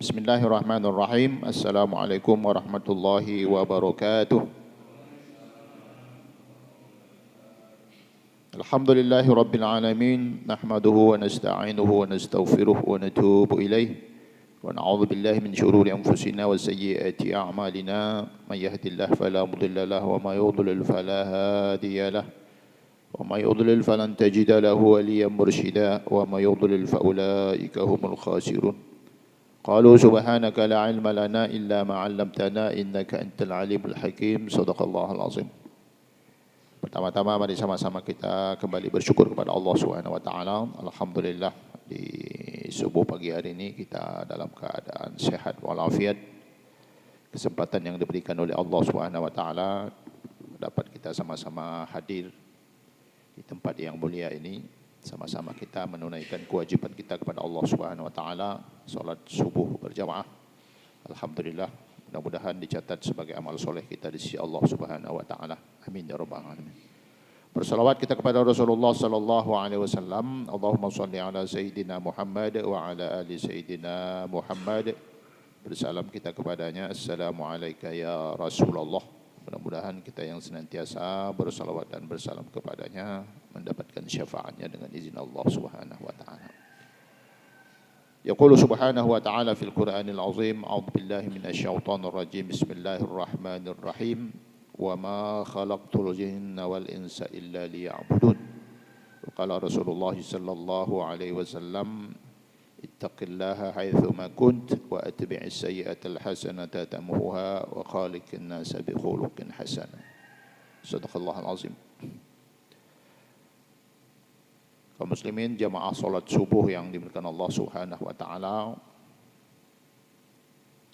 Bismillahirrahmanirrahim. Assalamualaikum warahmatullahi wabarakatuh. Alhamdulillahi rabbil alamin. Nahmaduhu wa nasta'inuhu wa nastaghfiruh wa natubu ilaih. Wa na'udzu billahi min syururi anfusina wa sayyiati a'malina. May yahdihillahu fala mudilla lahu wa may yudlil fala hadiya lahu. Wa may yudlil falan tajida lahu waliyan mursyida wa may yudlil fa ulaika humul khasirun. Qalu subhanaka la ilma lana illa ma 'allamtana innaka antal alimul hakim. Shadaqallahul azim. Pertama-tama mari sama-sama kita kembali bersyukur kepada Allah Subhanahu wa taala. Alhamdulillah di subuh pagi hari ini kita dalam keadaan sehat walafiat. Kesempatan yang diberikan oleh Allah Subhanahu wa taala dapat kita sama-sama hadir di tempat yang mulia ini. Sama-sama kita menunaikan kewajiban kita kepada Allah Subhanahu wa taala, salat subuh berjamaah. Alhamdulillah, mudah-mudahan dicatat sebagai amal soleh kita di sisi Allah Subhanahu wa taala. Amin ya rabbal alamin. Bersalawat kita kepada Rasulullah sallallahu alaihi wasallam. Allahumma shalli ala sayyidina Muhammad wa ala ali sayyidina Muhammad. Bersalam kita kepadanya, assalamu alayka ya Rasulullah. Mudah-mudahan kita yang senantiasa bersalawat dan bersalam kepadanya mendapatkan syafaatnya dengan izin Allah Subhanahu wa taala. Yaqulu subhanahu wa ta'ala fil Qur'anil azim, a'udzu billahi minasyaitonir rajim. Bismillahirrahmanirrahim. Wa ma khalaqtul jinna wal insa illa liya'budun. Qala Rasulullah sallallahu alaihi wasallam, ittaqillaha haitsuma kunt wa atbi'is sayyi'atal hasanata tamhuha wa khaliqin nasa bi khuluqin hasan. Shadaqallahul azim. Kaum muslimin jamaah salat subuh yang dimuliakan Allah Subhanahu wa taala,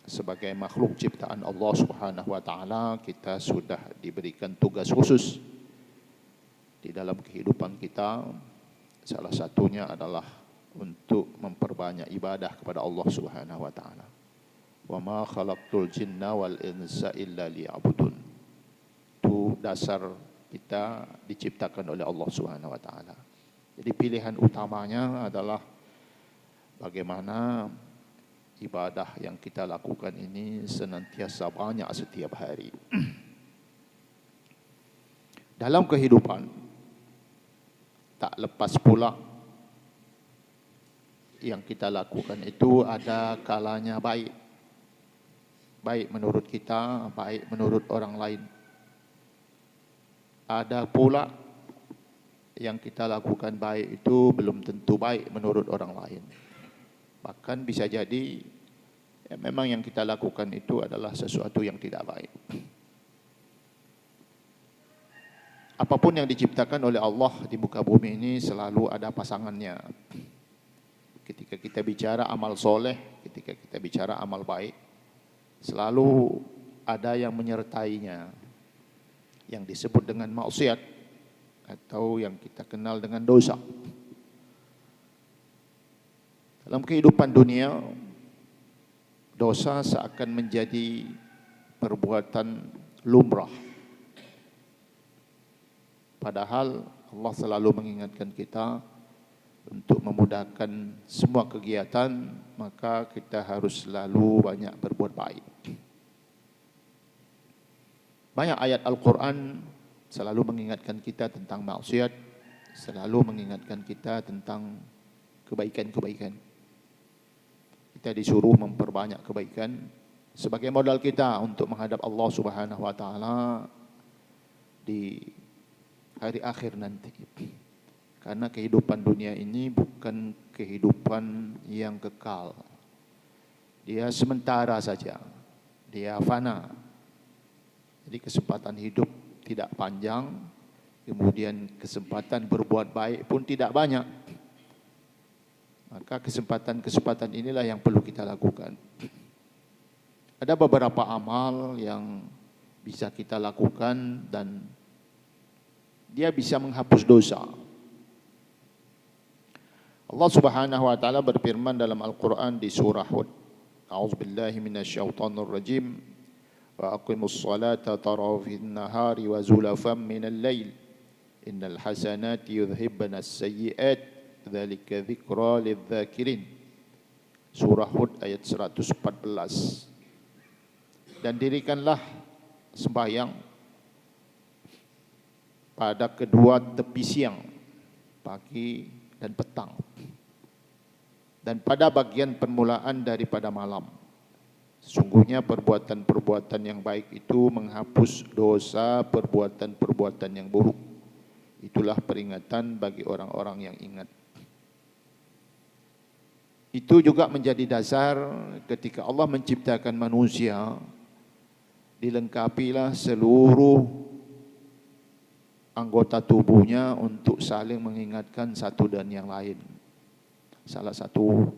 sebagai makhluk ciptaan Allah Subhanahu wa taala, kita sudah diberikan tugas khusus di dalam kehidupan kita. Salah satunya adalah untuk memperbanyak ibadah kepada Allah Subhanahu wa taala. Wa ma khalaqtul jinna wal insa illa liya'budun. Itu dasar kita diciptakan oleh Allah Subhanahu wa taala. Jadi pilihan utamanya adalah bagaimana ibadah yang kita lakukan ini senantiasa banyak setiap hari. Dalam kehidupan tak lepas pula yang kita lakukan itu ada kalanya baik. Baik menurut kita, baik menurut orang lain. Ada pula yang kita lakukan baik itu belum tentu baik menurut orang lain. Bahkan bisa jadi memang yang kita lakukan itu adalah sesuatu yang tidak baik. Apapun yang diciptakan oleh Allah di muka bumi ini selalu ada pasangannya. Ketika kita bicara amal soleh, ketika kita bicara amal baik, selalu ada yang menyertainya, yang disebut dengan maksiat atau yang kita kenal dengan dosa. Dalam kehidupan dunia, dosa seakan menjadi perbuatan lumrah. Padahal Allah selalu mengingatkan kita untuk memudahkan semua kegiatan, maka kita harus selalu banyak berbuat baik. Banyak ayat Al-Quran selalu mengingatkan kita tentang maksiat, selalu mengingatkan kita tentang kebaikan-kebaikan. Kita disuruh memperbanyak kebaikan sebagai modal kita untuk menghadap Allah Subhanahu wa taala di hari akhir nanti. Karena kehidupan dunia ini bukan kehidupan yang kekal. Dia sementara saja. Dia fana. Jadi kesempatan hidup tidak panjang, kemudian kesempatan berbuat baik pun tidak banyak. Maka kesempatan-kesempatan inilah yang perlu kita lakukan. Ada beberapa amal yang bisa kita lakukan dan dia bisa menghapus dosa. Allah Subhanahu wa taala berfirman dalam Al-Qur'an di surah Hud, A'udzubillahi minasyaitonir rajim. Wa aqimus salata tarafin nahari wa zulafan minal lail. Innal hasanati yudhibna as-sayyi'at. Dzalika dzikra lidz-dzakirin. Surah Hud ayat 114. Dan dirikanlah sembahyang pada kedua tepi siang, pagi dan petang, dan pada bagian permulaan daripada malam. Sesungguhnya perbuatan-perbuatan yang baik itu menghapus dosa perbuatan-perbuatan yang buruk. Itulah peringatan bagi orang-orang yang ingat. Itu juga menjadi dasar ketika Allah menciptakan manusia, dilengkapilah seluruh anggota tubuhnya untuk saling mengingatkan satu dan yang lain. Salah satu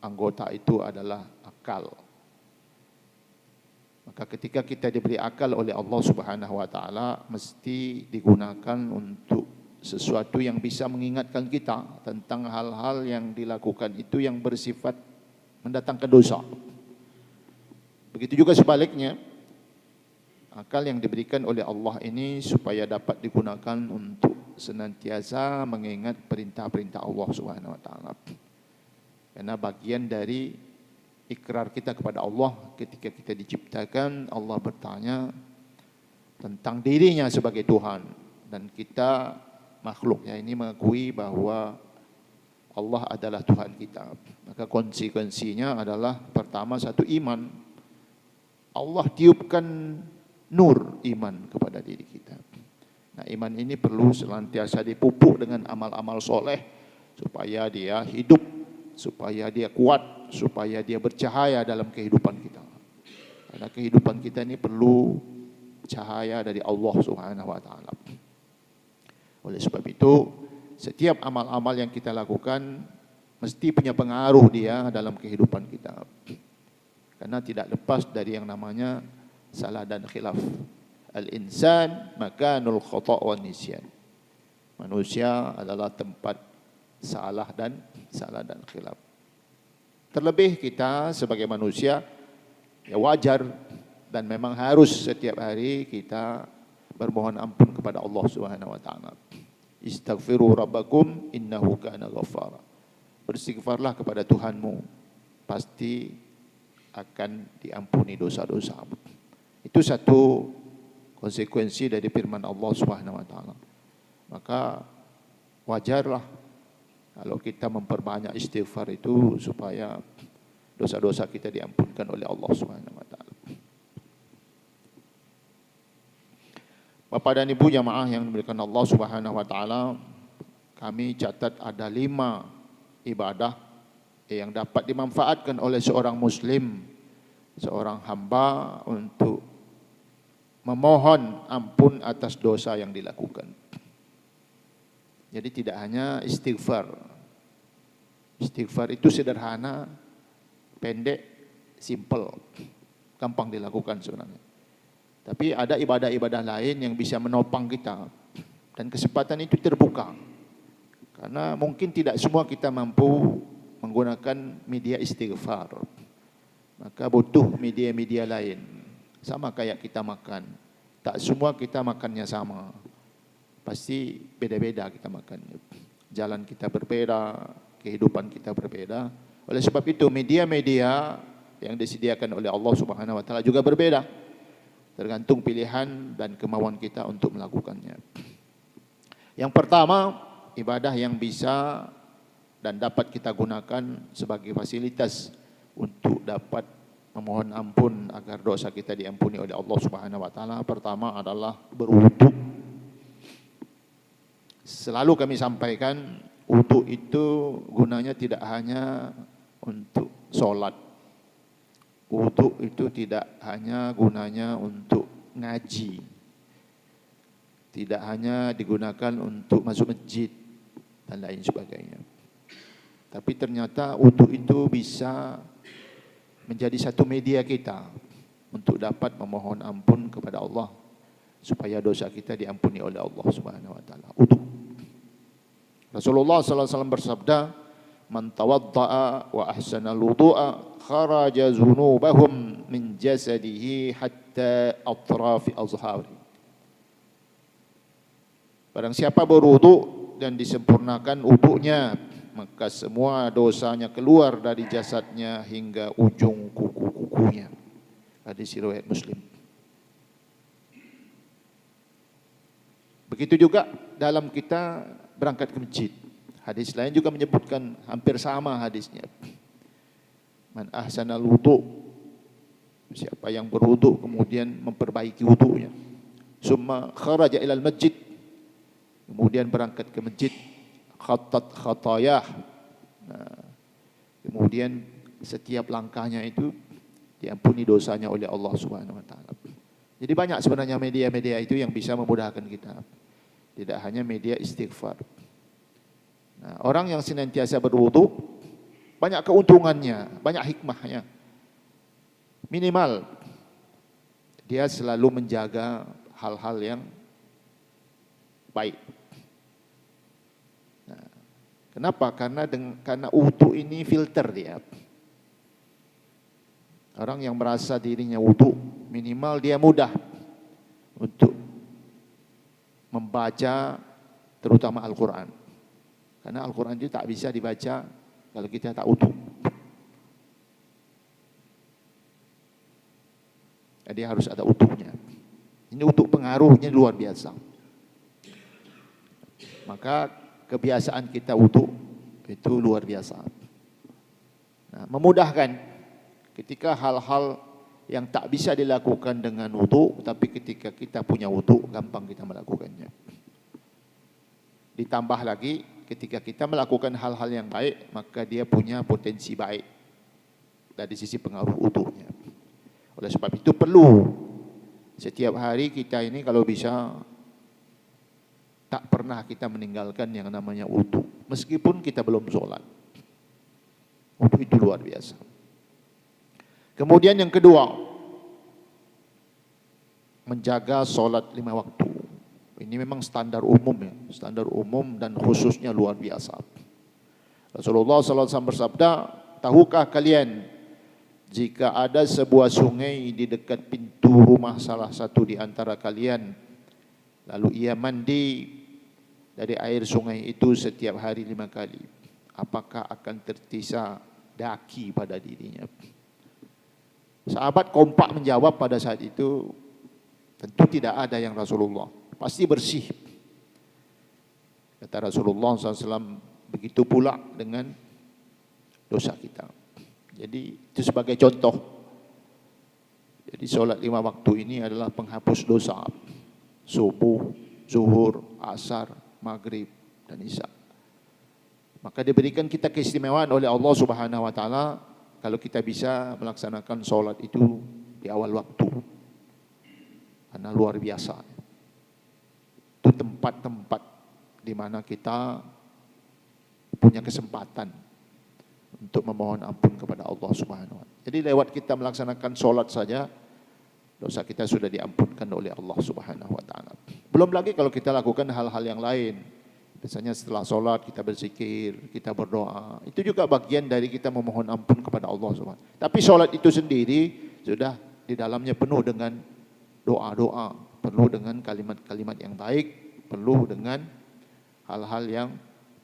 anggota itu adalah akal. Maka ketika kita diberi akal oleh Allah Subhanahu wa taala, mesti digunakan untuk sesuatu yang bisa mengingatkan kita tentang hal-hal yang dilakukan itu yang bersifat mendatangkan dosa. Begitu juga sebaliknya, akal yang diberikan oleh Allah ini supaya dapat digunakan untuk senantiasa mengingat perintah-perintah Allah Subhanahu wa taala. Karena bagian dari ikrar kita kepada Allah ketika kita diciptakan, Allah bertanya tentang dirinya sebagai Tuhan, dan kita makhluknya ini mengakui bahwa Allah adalah Tuhan kita. Maka konsekuensinya adalah pertama, satu, iman. Allah tiupkan nur iman kepada diri kita. Nah, iman ini perlu senantiasa dipupuk dengan amal-amal soleh supaya dia hidup, supaya dia kuat, supaya dia bercahaya dalam kehidupan kita. Karena kehidupan kita ini perlu cahaya dari Allah Subhanahu wa taala. Oleh sebab itu, setiap amal-amal yang kita lakukan mesti punya pengaruh dia dalam kehidupan kita. Karena tidak lepas dari yang namanya salah dan khilaf. Al-insan makanul khata' wa nisyan. Manusia adalah tempat salah dan khilaf. Terlebih kita sebagai manusia, ya wajar dan memang harus setiap hari kita bermohon ampun kepada Allah Subhanahu wa taala. Istaghfiru rabbakum innahu kana ghaffara. Beristighfarlah kepada Tuhanmu, pasti akan diampuni dosa-dosamu. Itu satu konsekuensi dari firman Allah Subhanahu wa taala. Maka wajarlah kalau kita memperbanyak istighfar itu supaya dosa-dosa kita diampunkan oleh Allah Subhanahu wa taala. Bapak dan Ibu jamaah yang dimuliakan Allah Subhanahu wa taala, kami catat ada 5 ibadah yang dapat dimanfaatkan oleh seorang muslim, seorang hamba untuk memohon ampun atas dosa yang dilakukan. Jadi tidak hanya istighfar. Istighfar itu sederhana, pendek, simple, gampang dilakukan sebenarnya. Tapi ada ibadah-ibadah lain yang bisa menopang kita, dan kesempatan itu terbuka. Karena mungkin tidak semua kita mampu menggunakan media istighfar. Maka butuh media-media lain. Sama kayak kita makan. Tak semua kita makannya sama. Pasti beda-beda kita makannya. Jalan kita berbeda, kehidupan kita berbeda. Oleh sebab itu media-media yang disediakan oleh Allah Subhanahu wa taala juga berbeda. Tergantung pilihan dan kemauan kita untuk melakukannya. Yang pertama, ibadah yang bisa dan dapat kita gunakan sebagai fasilitas untuk dapat memohon ampun agar dosa kita diampuni oleh Allah Subhanahu wa taala. Pertama adalah berwudu. Selalu kami sampaikan, wudu itu gunanya tidak hanya untuk sholat. Wudu itu tidak hanya gunanya untuk ngaji. Tidak hanya digunakan untuk masuk masjid dan lain sebagainya. Tapi ternyata wudu itu bisa menjadi satu media kita untuk dapat memohon ampun kepada Allah supaya dosa kita diampuni oleh Allah Subhanahu wa taala. Wudu. Rasulullah sallallahu alaihi wasallam bersabda, "Man tawadda'a wa ahsana al-wudu'a kharaja dzunubahum min jasadihi hatta atrafi azhari." Barang siapa berwudu dan disempurnakan wudunya maka semua dosanya keluar dari jasadnya hingga ujung kuku-kukunya. Hadis riwayat Muslim. Begitu juga dalam kita berangkat ke masjid. Hadis lain juga menyebutkan hampir sama hadisnya. Man ahsanal wudu, siapa yang berwudu kemudian memperbaiki wudunya. Summa kharaja ilal masjid, kemudian berangkat ke masjid, khattat khatayah. Nah, kemudian setiap langkahnya itu diampuni dosanya oleh Allah Subhanahu wa taala. Jadi banyak sebenarnya media-media itu yang bisa memudahkan kita. Tidak hanya media istighfar. Nah, orang yang senantiasa berwudu banyak keuntungannya, banyak hikmahnya. Minimal dia selalu menjaga hal-hal yang baik. Nah, kenapa? Karena wudu ini filter dia. Orang yang merasa dirinya wudu, minimal dia mudah untuk membaca terutama Al-Quran. Karena Al-Quran itu tak bisa dibaca kalau kita tak wudu. Jadi harus ada wudunya. Ini untuk pengaruhnya luar biasa. Maka kebiasaan kita wudu itu luar biasa. Nah, memudahkan ketika hal-hal yang tak bisa dilakukan dengan wudu, tapi ketika kita punya wudu gampang kita melakukannya. Ditambah lagi ketika kita melakukan hal-hal yang baik, maka dia punya potensi baik dari sisi pengaruh wudunya. Oleh sebab itu perlu setiap hari kita ini kalau bisa tak pernah kita meninggalkan yang namanya wudu, meskipun kita belum sholat. Wudu itu luar biasa. Kemudian yang kedua, menjaga sholat 5 waktu. Ini memang standar umum ya, standar umum dan khususnya luar biasa. Rasulullah SAW bersabda, tahukah kalian jika ada sebuah sungai di dekat pintu rumah salah satu di antara kalian, lalu ia mandi dari air sungai itu setiap hari 5 kali, apakah akan tertisa daki pada dirinya? Sahabat kompak menjawab pada saat itu, tentu tidak ada yang Rasulullah, pasti bersih. Kata Rasulullah SAW, begitu pula dengan dosa kita. Jadi itu sebagai contoh. Jadi sholat 5 waktu ini adalah penghapus dosa. Subuh, zuhur, asar, maghrib, dan isya. Maka diberikan kita keistimewaan oleh Allah Subhanahu wa taala kalau kita bisa melaksanakan sholat itu di awal waktu. Karena luar biasa. Itu tempat-tempat di mana kita punya kesempatan untuk memohon ampun kepada Allah Subhanahu wa taala. Jadi lewat kita melaksanakan sholat saja, dosa kita sudah diampunkan oleh Allah Subhanahu wa taala. Belum lagi kalau kita lakukan hal-hal yang lain. Biasanya setelah sholat kita berzikir, kita berdoa. Itu juga bagian dari kita memohon ampun kepada Allah Subhanahu wa taala. Tapi sholat itu sendiri sudah di dalamnya penuh dengan doa-doa, penuh dengan kalimat-kalimat yang baik, penuh dengan hal-hal yang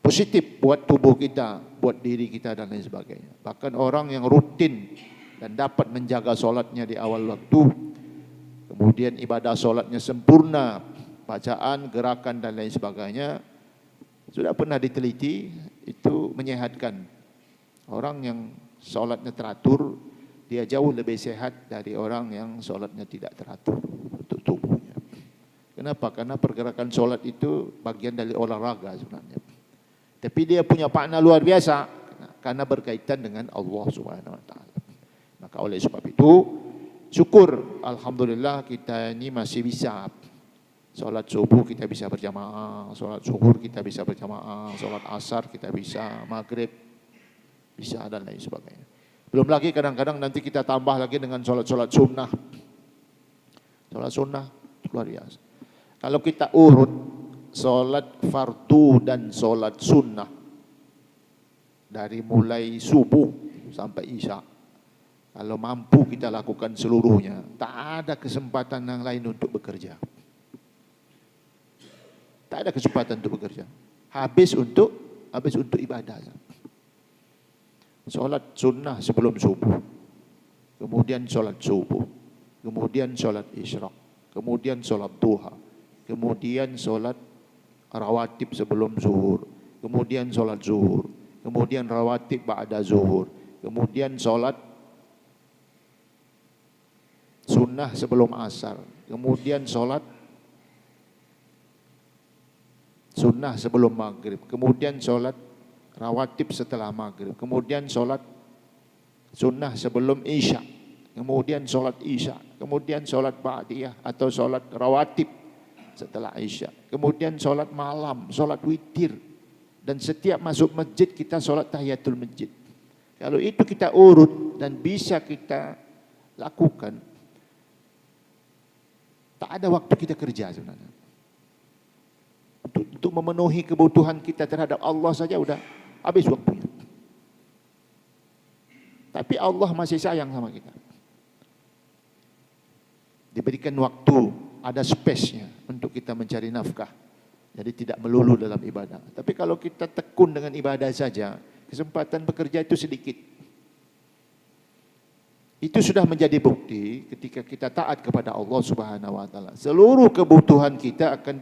positif buat tubuh kita, buat diri kita dan lain sebagainya. Bahkan orang yang rutin dan dapat menjaga sholatnya di awal waktu, kemudian ibadah sholatnya sempurna, bacaan, gerakan dan lain sebagainya, sudah pernah diteliti, itu menyehatkan. Orang yang sholatnya teratur, dia jauh lebih sehat dari orang yang sholatnya tidak teratur untuk tubuhnya. Kenapa? Karena pergerakan sholat itu bagian dari olahraga sebenarnya. Tapi dia punya makna luar biasa karena berkaitan dengan Allah Subhanahu wa taala. Maka oleh sebab itu syukur, alhamdulillah kita ini masih bisa sholat subuh kita bisa berjamaah, sholat zuhur kita bisa berjamaah, sholat asar kita bisa, maghrib bisa dan lain sebagainya. Belum lagi kadang-kadang nanti kita tambah lagi dengan sholat-sholat sunnah. Sholat sunnah luar biasa. Kalau kita urut sholat fardu dan sholat sunnah dari mulai subuh sampai isya, kalau mampu kita lakukan seluruhnya, tak ada kesempatan yang lain untuk bekerja. Tak ada kesempatan untuk bekerja. Habis untuk habis untuk ibadah. Solat sunnah sebelum subuh, kemudian solat subuh, kemudian solat isyraq, kemudian solat duha, kemudian solat rawatib sebelum zuhur, kemudian solat zuhur, kemudian rawatib ba'da zuhur, kemudian solat sunnah sebelum asar, kemudian solat sunnah sebelum maghrib, kemudian solat rawatib setelah maghrib, kemudian solat sunnah sebelum isya, kemudian solat isya, kemudian solat ba'diyah atau solat rawatib setelah isya, kemudian solat malam, solat witir, dan setiap masuk masjid kita solat tahiyatul masjid. Kalau itu kita urut dan bisa kita lakukan, tak ada waktu kita kerja sebenarnya. Untuk memenuhi kebutuhan kita terhadap Allah saja udah habis waktunya. Tapi Allah masih sayang sama kita. Diberikan waktu, ada space-nya untuk kita mencari nafkah. Jadi tidak melulu dalam ibadah. Tapi kalau kita tekun dengan ibadah saja, kesempatan bekerja itu sedikit. Itu sudah menjadi bukti ketika kita taat kepada Allah Subhanahu wa taala. Seluruh kebutuhan kita akan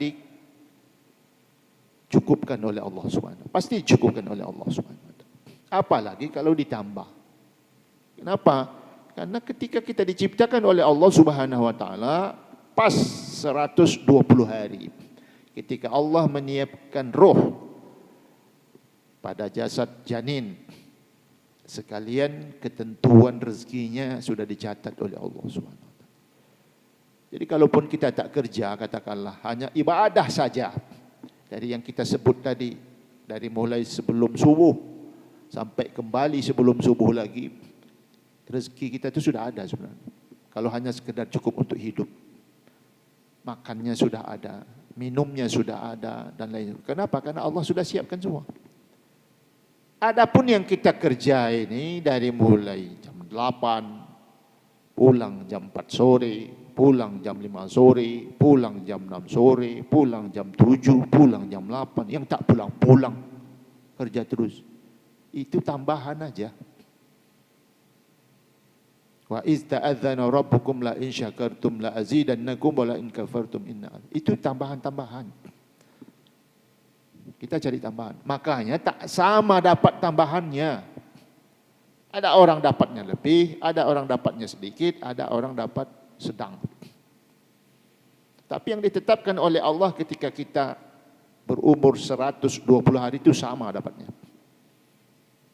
dicukupkan oleh Allah Subhanahu. Pasti dicukupkan oleh Allah Subhanahu wa taala. Apalagi kalau ditambah. Kenapa? Karena ketika kita diciptakan oleh Allah Subhanahu wa taala pas 120 hari. Ketika Allah menyiapkan roh pada jasad janin, sekalian ketentuan rezekinya sudah dicatat oleh Allah Subhanahu wa taala. Jadi kalaupun kita tak kerja, katakanlah hanya ibadah saja, dari yang kita sebut tadi, dari mulai sebelum subuh sampai kembali sebelum subuh lagi, rezeki kita itu sudah ada sebenarnya. Kalau hanya sekedar cukup untuk hidup, makannya sudah ada, minumnya sudah ada, dan lain. Kenapa? Karena Allah sudah siapkan semua. Adapun yang kita kerja ini dari mulai jam 8, pulang jam 4 sore, pulang jam 5 sore, pulang jam 6 sore, pulang jam 7, pulang jam 8, yang tak pulang-pulang, kerja terus. Itu tambahan aja. Wa iz ta'adzana rabbukum la in syakartum la azidannakum wa la in kafartum inna. Itu tambahan-tambahan. Kita cari tambahan. Makanya tak sama dapat tambahannya. Ada orang dapatnya lebih, ada orang dapatnya sedikit, ada orang dapat sedang. Tapi yang ditetapkan oleh Allah ketika kita berumur 120 hari itu sama dapatnya.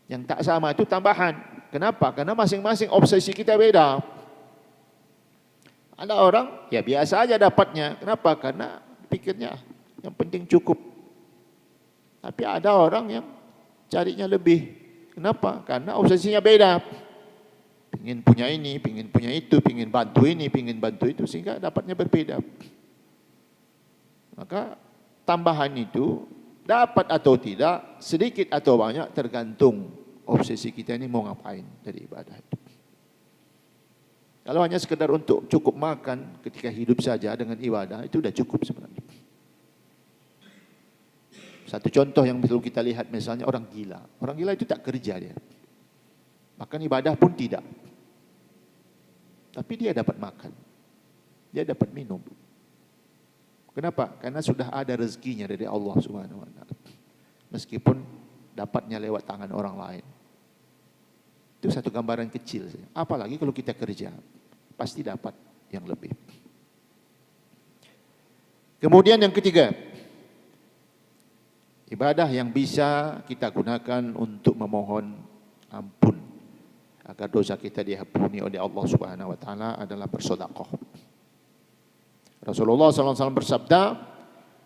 Yang tak sama itu tambahan. Kenapa? Karena masing-masing obsesi kita beda. Ada orang, ya biasa aja dapatnya. Kenapa? Karena pikirnya yang penting cukup. Tapi ada orang yang carinya lebih. Kenapa? Karena obsesinya beda. Pingin punya ini, pingin punya itu, pingin bantu ini, pingin bantu itu, sehingga dapatnya berbeda. Maka tambahan itu dapat atau tidak, sedikit atau banyak, tergantung obsesi kita ini mau ngapain dari ibadah itu. Kalau hanya sekedar untuk cukup makan ketika hidup saja dengan ibadah, itu sudah cukup sebenarnya. Satu contoh yang perlu kita lihat misalnya orang gila. Orang gila itu tak kerja dia. Bahkan ibadah pun tidak. Tapi dia dapat makan. Dia dapat minum. Kenapa? Karena sudah ada rezekinya dari Allah Subhanahu wa taala. Meskipun dapatnya lewat tangan orang lain. Itu satu gambaran kecil saja. Apalagi kalau kita kerja, pasti dapat yang lebih. Kemudian yang ketiga, ibadah yang bisa kita gunakan untuk memohon ampun agar dosa kita diampuni oleh Allah Subhanahu wa taala adalah bersedekah. Rasulullah SAW bersabda,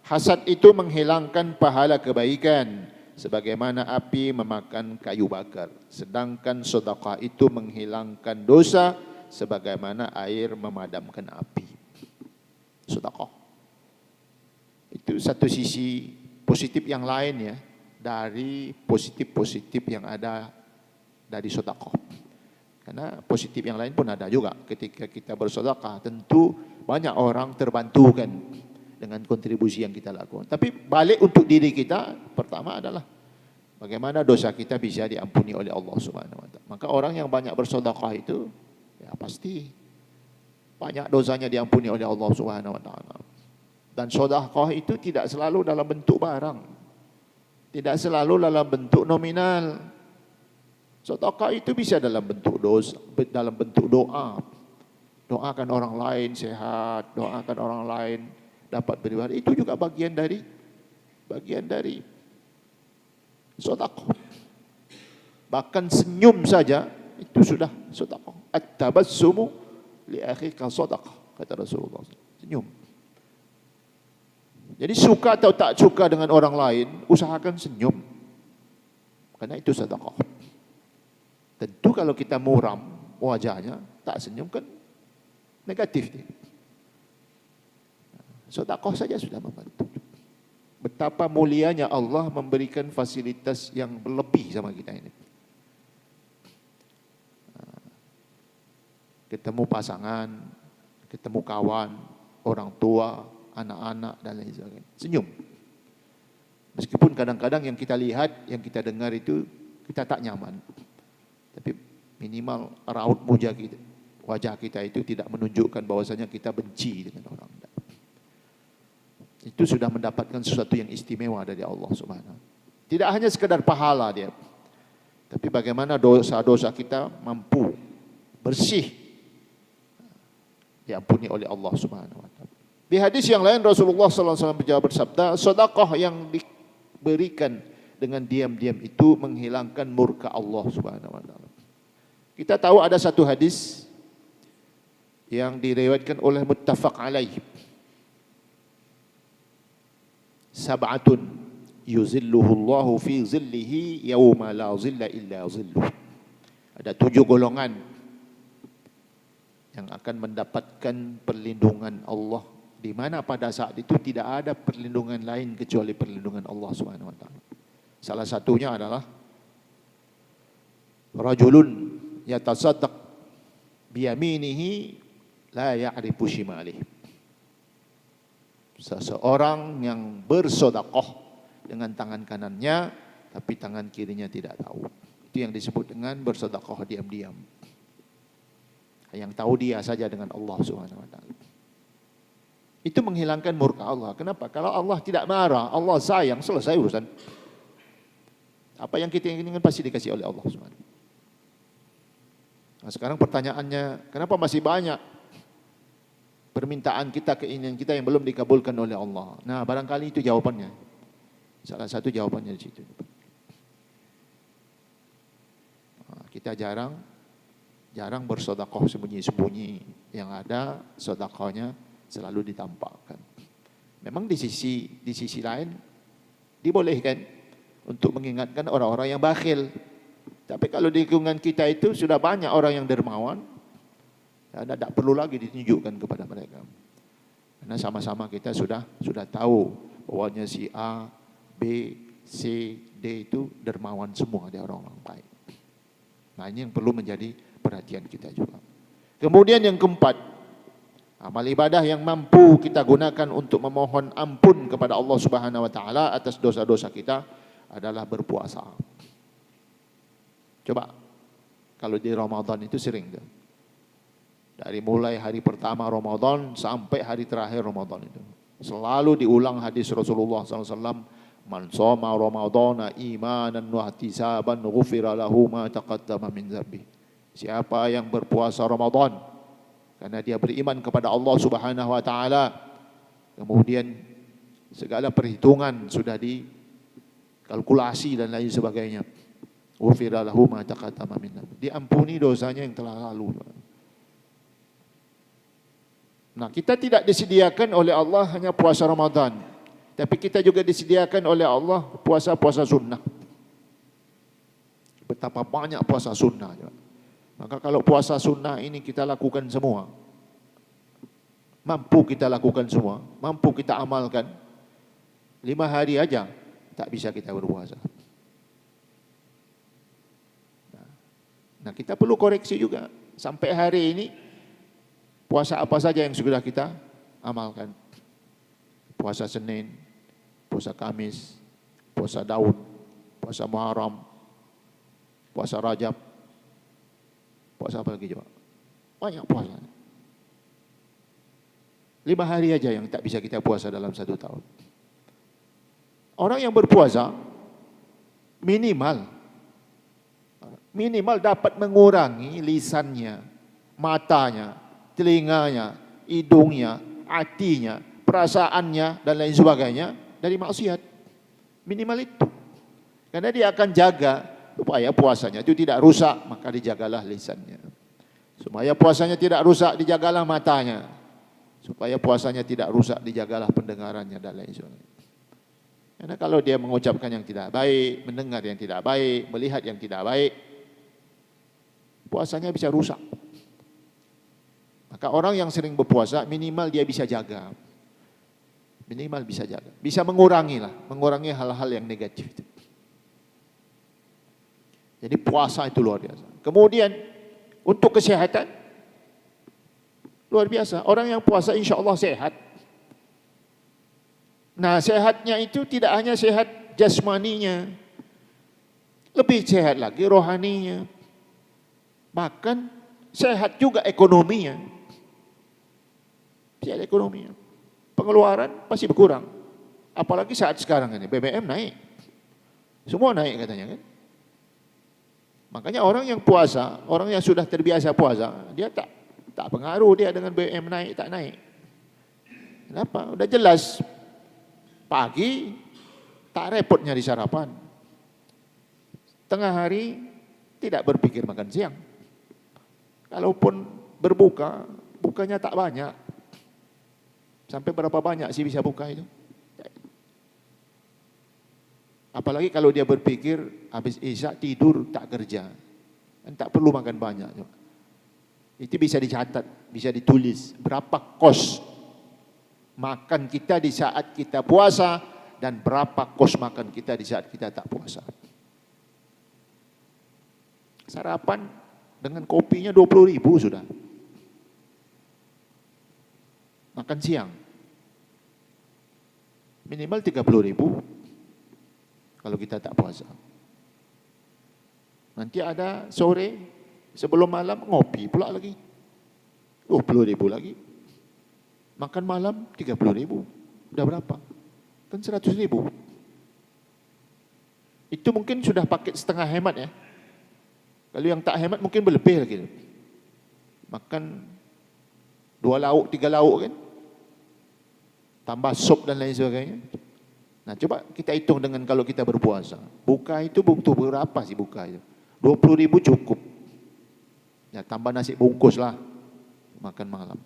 hasad itu menghilangkan pahala kebaikan sebagaimana api memakan kayu bakar, sedangkan sedekah itu menghilangkan dosa sebagaimana air memadamkan api. Sedekah itu satu sisi positif yang lain ya, dari positif-positif yang ada dari sedekah. Karena positif yang lain pun ada juga. Ketika kita bersedekah, tentu banyak orang terbantukan dengan kontribusi yang kita lakukan. Tapi balik untuk diri kita, pertama adalah bagaimana dosa kita bisa diampuni oleh Allah Subhanahu wa taala. Maka orang yang banyak bersedekah itu ya pasti banyak dosanya diampuni oleh Allah Subhanahu wa taala. Dan sedekah itu tidak selalu dalam bentuk barang. Tidak selalu dalam bentuk nominal. Sedekah itu bisa dalam bentuk dosa, dalam bentuk doa. Doakan orang lain sehat, doakan orang lain dapat beribadah. Itu juga bagian dari sedekah. Bahkan senyum saja itu sudah sedekah. At-tabassumu li akhika sedekah, kata Rasulullah. Senyum. Jadi suka atau tak suka dengan orang lain, usahakan senyum. Karena itu sedekah. Tentu kalau kita muram wajahnya, tak senyum kan negatif dia. Sedekah saja sudah membantu. Betapa mulianya Allah memberikan fasilitas yang berlebih sama kita ini. Ketemu pasangan, ketemu kawan, orang tua, anak-anak dan lain sebagainya. Senyum. Meskipun kadang-kadang yang kita lihat, yang kita dengar itu kita tak nyaman. Tapi minimal raut wajah kita itu tidak menunjukkan bahwasanya kita benci dengan orang. Itu sudah mendapatkan sesuatu yang istimewa dari Allah Subhanahu. Tidak hanya sekedar pahala dia, tapi bagaimana dosa-dosa kita mampu bersih diampuni oleh Allah Subhanahu wa taala. Di hadis yang lain Rasulullah sallallahu alaihi wasallam bersabda, sedekah yang diberikan dengan diam-diam itu menghilangkan murka Allah Subhanahu wa taala. Kita tahu ada satu hadis yang diriwayatkan oleh muttafaq alaih. Sab'atun yuzilluhullahu fi zillihi yawma la zilla illa zilluh. Ada 7 golongan yang akan mendapatkan perlindungan Allah, di mana pada saat itu tidak ada perlindungan lain kecuali perlindungan Allah Subhanahu wa taala. Salah satunya adalah rajulun yatasaddaq biyaminihi la ya'rifu shimalihi. Seseorang yang bersedekah dengan tangan kanannya tapi tangan kirinya tidak tahu. Itu yang disebut dengan bersedekah diam-diam. Yang tahu dia saja dengan Allah Subhanahu wa taala. Itu menghilangkan murka Allah. Kenapa? Kalau Allah tidak marah, Allah sayang, selesai urusan. Apa yang kita inginkan pasti dikasih oleh Allah Subhanahu. Nah, sekarang pertanyaannya, kenapa masih banyak permintaan kita, keinginan kita yang belum dikabulkan oleh Allah? Nah, barangkali itu jawabannya. Salah satu jawabannya di situ. Nah, kita jarang bersedekah sembunyi-sembunyi. Yang ada sedekahnya selalu ditampakkan. Memang di sisi lain dibolehkan untuk mengingatkan orang-orang yang bakhil. Tapi kalau di lingkungan kita itu sudah banyak orang yang dermawan, ya, tidak perlu lagi ditunjukkan kepada mereka. Karena sama-sama kita sudah tahu bahwanya si A, B, C, D itu dermawan semua, dia orang-orang baik. Nah, ini yang perlu menjadi perhatian kita juga. Kemudian yang keempat, amal ibadah yang mampu kita gunakan untuk memohon ampun kepada Allah Subhanahu wa taala atas dosa-dosa kita adalah berpuasa. Coba kalau di Ramadan itu sering tuh. Dari mulai hari pertama Ramadan sampai hari terakhir Ramadan itu. Selalu diulang hadis Rasulullah SAW. Man shoma Ramadana imanan wa ihtisaban ghufira lahu ma taqaddama min dzambi. Siapa yang berpuasa Ramadan karena dia beriman kepada Allah Subhanahu wa taala, kemudian segala perhitungan sudah dikalkulasi dan lain sebagainya. Ghufira lahu ma taqaddama min dzambi. Diampuni dosanya yang telah lalu. Nah, kita tidak disediakan oleh Allah hanya puasa Ramadan, tapi kita juga disediakan oleh Allah puasa-puasa sunnah. Betapa banyak puasa sunnah. Maka kalau puasa sunnah ini kita lakukan semua, mampu kita lakukan semua, mampu kita amalkan, 5 hari aja tak bisa kita berpuasa. Nah, kita perlu koreksi juga. Sampai hari ini puasa apa saja yang sudah kita amalkan? Puasa Senin, puasa Kamis, puasa Daud, puasa Muharram, puasa Rajab, puasa apa lagi coba? Banyak puasa. 5 hari aja yang tak bisa kita puasa dalam 1 tahun. Orang yang berpuasa minimal dapat mengurangi lisannya, matanya, telinganya, hidungnya, hatinya, perasaannya dan lain sebagainya dari maksiat. Minimal itu. Karena dia akan jaga supaya puasanya itu tidak rusak, maka dijagalah lisannya. Supaya puasanya tidak rusak, dijagalah matanya. Supaya puasanya tidak rusak, dijagalah pendengarannya dan lain sebagainya. Karena kalau dia mengucapkan yang tidak baik, mendengar yang tidak baik, melihat yang tidak baik, puasanya bisa rusak. Maka orang yang sering berpuasa minimal dia bisa jaga. Minimal bisa jaga. Bisa mengurangi hal-hal yang negatif. Jadi puasa itu luar biasa. Kemudian untuk kesehatan luar biasa. Orang yang puasa insya Allah sehat. Nah, sehatnya itu tidak hanya sehat jasmaninya, lebih sehat lagi rohaninya. Bahkan sehat juga ekonominya. Sehat ekonominya. Pengeluaran pasti berkurang. Apalagi saat sekarang ini BBM naik. Semua naik katanya kan. Makanya orang yang puasa, orang yang sudah terbiasa puasa, dia tak pengaruh dia dengan BBM naik tak naik. Kenapa? Udah jelas. Pagi tak repot nyari sarapan. Tengah hari tidak berpikir makan siang. Kalaupun berbuka, bukanya tak banyak. Sampai berapa banyak sih bisa buka itu? Apalagi kalau dia berpikir habis isya tidur tak kerja. Dan tak perlu makan banyak. Itu bisa dicatat, bisa ditulis. Berapa kos makan kita di saat kita puasa dan berapa kos makan kita di saat kita tak puasa. Sarapan dengan kopinya 20.000 sudah. Makan siang minimal 30.000 kalau kita tak puasa. Nanti ada sore sebelum malam ngopi pula lagi 20.000 lagi. Makan malam 30.000. Udah berapa? Kan 100.000. Itu mungkin sudah paket setengah hemat ya. Kalau yang tak hemat mungkin berlebih lagi. Makan 2 lauk, 3 lauk kan. Tambah sup dan lain sebagainya. Nah coba kita hitung dengan kalau kita berpuasa. Buka itu butuh berapa sih buka itu? 20.000 cukup. Ya tambah nasi bungkus lah. Makan malam.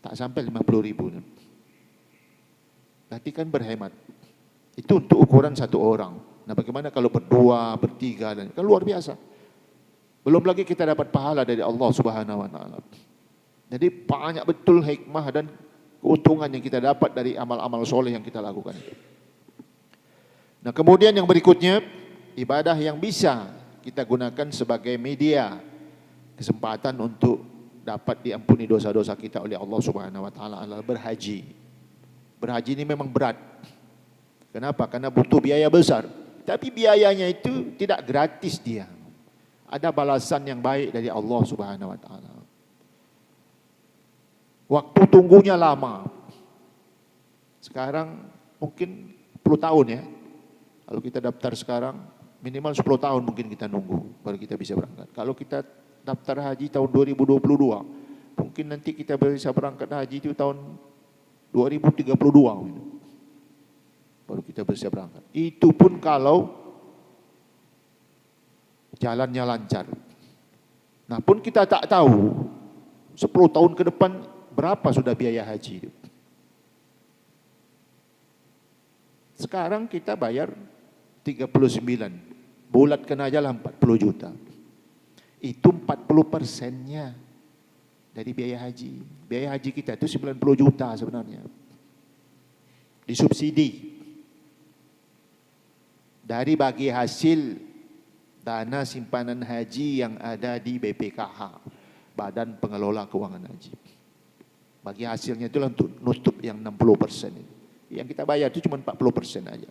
Tak sampai 50.000. Berarti kan berhemat. Itu untuk ukuran satu orang. Nah bagaimana kalau berdua, bertiga, dan kan luar biasa. Belum lagi kita dapat pahala dari Allah Subhanahu Wa Taala. Jadi banyak betul hikmah dan keuntungan yang kita dapat dari amal-amal soleh yang kita lakukan. Nah kemudian yang berikutnya, ibadah yang bisa kita gunakan sebagai media kesempatan untuk dapat diampuni dosa-dosa kita oleh Allah Subhanahu Wa Taala adalah berhaji. Berhaji ini memang berat. Kenapa? Karena butuh biaya besar. Tapi biayanya itu tidak gratis dia. Ada balasan yang baik dari Allah Subhanahu Wa Taala. Waktu tunggunya lama. Sekarang mungkin 10 tahun ya. Kalau kita daftar sekarang minimal 10 tahun mungkin kita nunggu baru kita bisa berangkat. Kalau kita daftar haji tahun 2022, mungkin nanti kita bisa berangkat haji itu tahun 2032. Baru kita bisa berangkat. Itu pun kalau jalannya lancar. Nah pun kita tak tahu 10 tahun ke depan berapa sudah biaya haji itu. Sekarang kita bayar 39, bulatkan aja lah 40 juta. Itu 40%-nya dari biaya haji. Biaya haji kita itu 90 juta sebenarnya. Disubsidi. Dari bagi hasil dana simpanan haji yang ada di BPKH, Badan Pengelola Keuangan Haji. Bagi hasilnya itulah untuk nutup yang 60%. Yang kita bayar itu cuma 40% aja.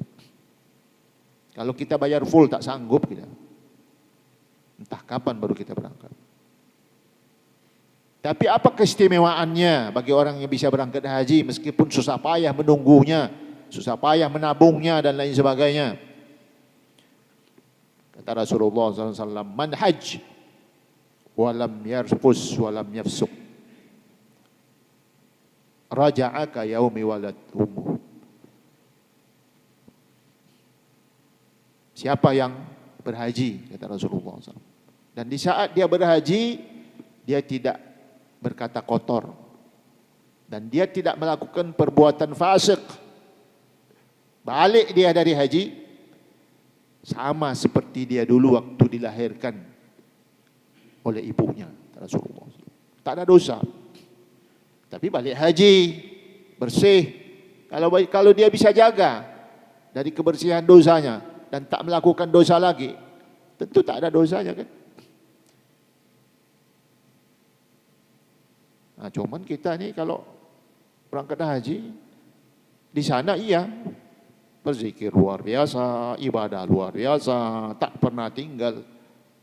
Kalau kita bayar full tak sanggup kita. Entah kapan baru kita berangkat. Tapi apa keistimewaannya bagi orang yang bisa berangkat haji meskipun susah payah menunggunya, susah payah menabungnya dan lain sebagainya. Kata Rasulullah SAW, man hajj walam yarfus walam yafsuk raja'a ka yaumi walad ummuh. Siapa yang berhaji, kata Rasulullah SAW, dan di saat dia berhaji, dia tidak berkata kotor dan dia tidak melakukan perbuatan fasik, balik dia dari haji sama seperti dia dulu waktu dilahirkan oleh ibunya, kata Rasulullah. Tak ada dosa. Tapi balik haji bersih. Kalau dia bisa jaga dari kebersihan dosanya dan tak melakukan dosa lagi, tentu tak ada dosanya kan. Nah, cuman kita ni kalau berangkat haji di sana iya berzikir luar biasa, ibadah luar biasa, tak pernah tinggal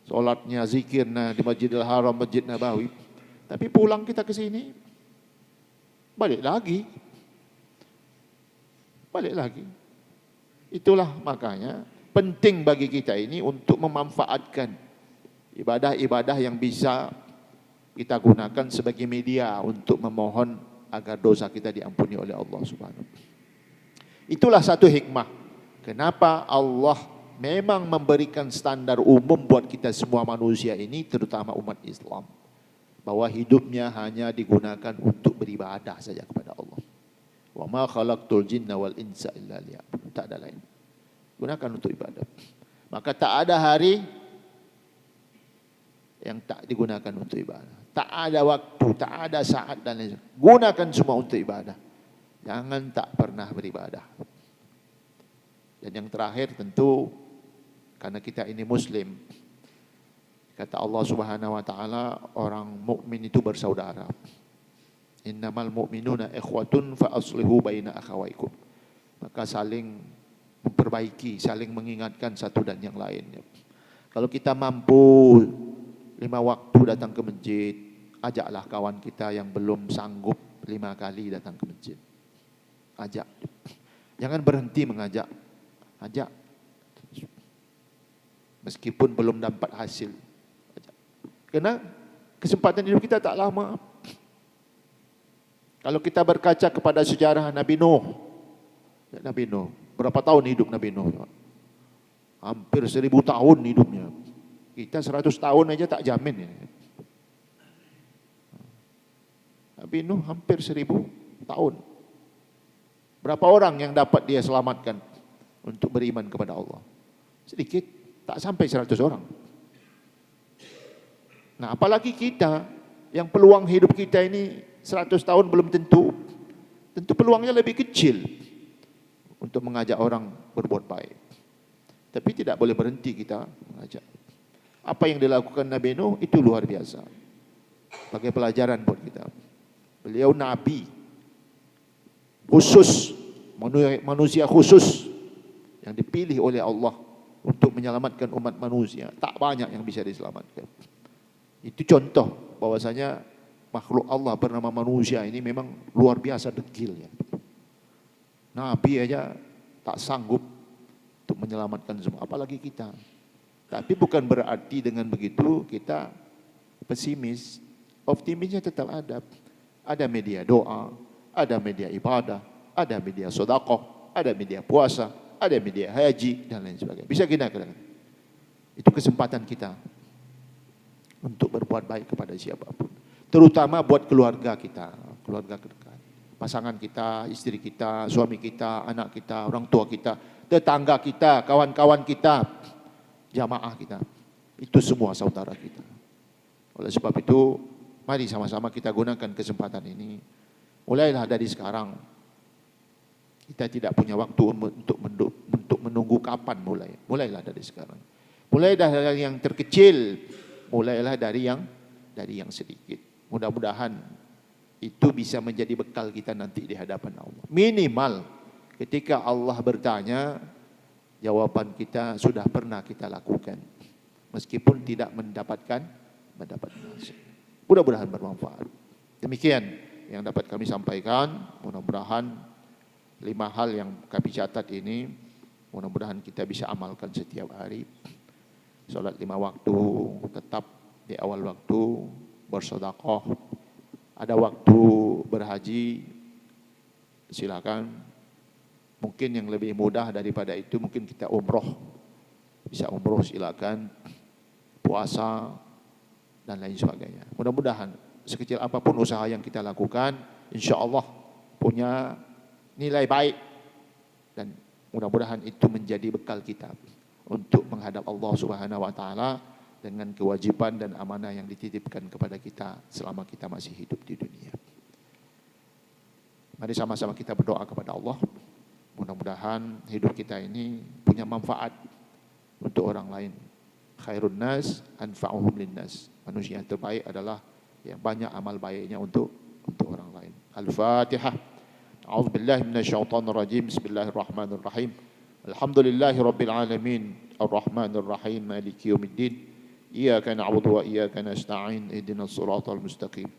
solatnya, zikirnya di Masjidil Haram, Masjid Nabawi. Tapi pulang kita ke sini balik lagi. Itulah makanya penting bagi kita ini untuk memanfaatkan ibadah-ibadah yang bisa kita gunakan sebagai media untuk memohon agar dosa kita diampuni oleh Allah Subhanahu. Itulah satu hikmah kenapa Allah memang memberikan standar umum buat kita semua manusia ini, terutama umat Islam, bahwa hidupnya hanya digunakan untuk beribadah saja kepada Allah. Wa ma khalaqtul jinna wal insa illa liya'budun. Tak ada lain. Gunakan untuk ibadah. Maka tak ada hari yang tak digunakan untuk ibadah. Tak ada waktu, tak ada saat dan lain sebagainya. Gunakan semua untuk ibadah. Jangan tak pernah beribadah. Dan yang terakhir tentu karena kita ini Muslim, kata Allah Subhanahu wa taala, orang mukmin itu bersaudara. Innamal mu'minuna ikhwatun fa aslihu baina akhawaikum. Maka saling memperbaiki, saling mengingatkan satu dan yang lainnya. Kalau kita mampu 5 waktu datang ke masjid, ajaklah kawan kita yang belum sanggup 5 kali datang ke masjid. Ajak. Jangan berhenti mengajak. Ajak. Meskipun belum dapat hasil. Ajak. Karena kesempatan hidup kita tak lama. Kalau kita berkaca kepada sejarah Nabi Nuh. Nabi Nuh, berapa tahun hidup Nabi Nuh? Hampir 1000 tahun hidupnya. Kita 100 tahun aja tak jamin ya. Nabi Nuh hampir 1000 tahun. Berapa orang yang dapat dia selamatkan untuk beriman kepada Allah? Sedikit, tak sampai 100 orang. Nah, apalagi kita yang peluang hidup kita ini 100 tahun belum tentu. Tentu peluangnya lebih kecil untuk mengajak orang berbuat baik. Tapi tidak boleh berhenti kita mengajak. Apa yang dilakukan Nabi Nuh itu luar biasa. Sebagai pelajaran buat kita. Beliau Nabi khusus, manusia khusus yang dipilih oleh Allah untuk menyelamatkan umat manusia. Tak banyak yang bisa diselamatkan. Itu contoh bahwasanya makhluk Allah bernama manusia ini memang luar biasa degil ya. Nabi aja tak sanggup untuk menyelamatkan semua, apalagi kita. Tapi bukan berarti dengan begitu kita pesimis. Optimisnya tetap ada. Ada media doa, ada media ibadah, ada media sedekah, ada media puasa, ada media haji dan lain sebagainya. Bisa kita katakan. Itu kesempatan kita untuk berbuat baik kepada siapapun. Terutama buat keluarga kita, keluarga terdekat. Pasangan kita, istri kita, suami kita, anak kita, orang tua kita, tetangga kita, kawan-kawan kita, jamaah kita. Itu semua saudara kita. Oleh sebab itu, mari sama-sama kita gunakan kesempatan ini. Mulailah dari sekarang. Kita tidak punya waktu untuk menunggu kapan mulai. Mulailah dari sekarang. Mulailah dari yang terkecil, mulailah dari yang sedikit. Mudah-mudahan itu bisa menjadi bekal kita nanti di hadapan Allah. Minimal ketika Allah bertanya, jawaban kita sudah pernah kita lakukan, meskipun tidak mendapatkan hasil. Mudah-mudahan bermanfaat. Demikian yang dapat kami sampaikan. Mudah-mudahan 5 hal yang kami catat ini, mudah-mudahan kita bisa amalkan setiap hari. Salat 5 waktu, tetap di awal waktu, bersedekah. Ada waktu berhaji, silakan. Mungkin yang lebih mudah daripada itu, mungkin kita umroh. Bisa umroh silakan. Puasa, dan lain sebagainya. Mudah-mudahan sekecil apapun usaha yang kita lakukan, insya Allah punya nilai baik. Dan mudah-mudahan itu menjadi bekal kita untuk menghadap Allah Subhanahu wa taala dengan kewajiban dan amanah yang dititipkan kepada kita selama kita masih hidup di dunia. Mari sama-sama kita berdoa kepada Allah. Mudah-mudahan hidup kita ini punya manfaat untuk orang lain. Khairun nas anfa'uhum linnas. Manusia yang terbaik adalah yang banyak amal baiknya untuk orang lain. Al-Fatihah. A'udzubillahi minasyaitonir rajim. Bismillahirrahmanirrahim. Alhamdulillahirabbil alamin. Arrahmanir rahim. Maliki yaumiddin. Iyyaka na'budu wa iyyaka nasta'in. Ihdinas siratal mustaqim.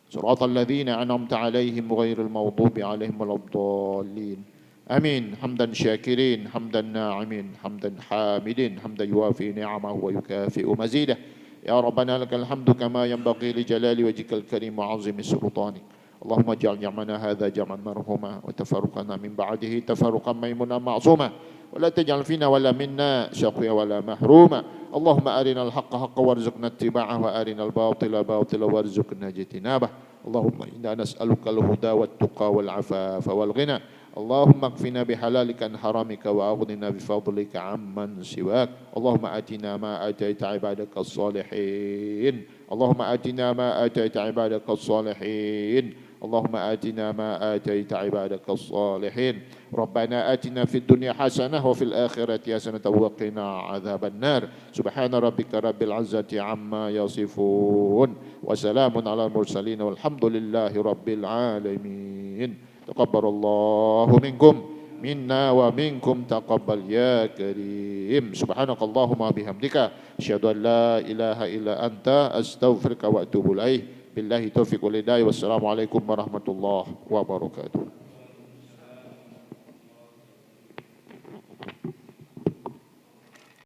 Siratal ladzina an'amta 'alaihim ghairil maghdubi 'alaihim waladdallin. آمين. حمدا شاكرين، حمدا ناعمين، حمدا حامدين، حمدا يوافي نعمه ويكافئ مزيده. يا ربنا لك الحمد كما ينبغي لجلال وجهك الكريم وعظيم سلطانك. اللهم اجعل جمعنا هذا جمعا مرحوما وتفرقنا من بعده تفرقا ميمونا معصوما ولا تجعل فينا ولا منا شقيا ولا محروما. اللهم أرنا الحق حقا وارزقنا اتباعه وأرنا الباطل باطلا وارزقنا اجتنابه. اللهم إنا نسألك الهدى والتقى والعفاف والغنى. اللهم اكفنا بحلالك عن حرامك وأغننا بفضلك عمن سواك. اللهم آتنا ما آتيت عبادك الصالحين. اللهم آتنا ما آتيت عبادك الصالحين. اللهم آتنا ما آتيت عبادك الصالحين. ربنا آتنا في الدنيا حسنة وفي الآخرة حسنة وقنا عذاب النار. سبحان ربك رب العزة عما يصفون وسلام على المرسلين والحمد لله رب العالمين. تقبل الله منكم منا ومنكم تقبل يا كريم. سبحانك اللهم وبحمدك أشهد أن لا إله إلا أنت أستغفرك وأتوب إليك. بالله توفيق والهداية والسلام عليكم ورحمة الله وبركاته.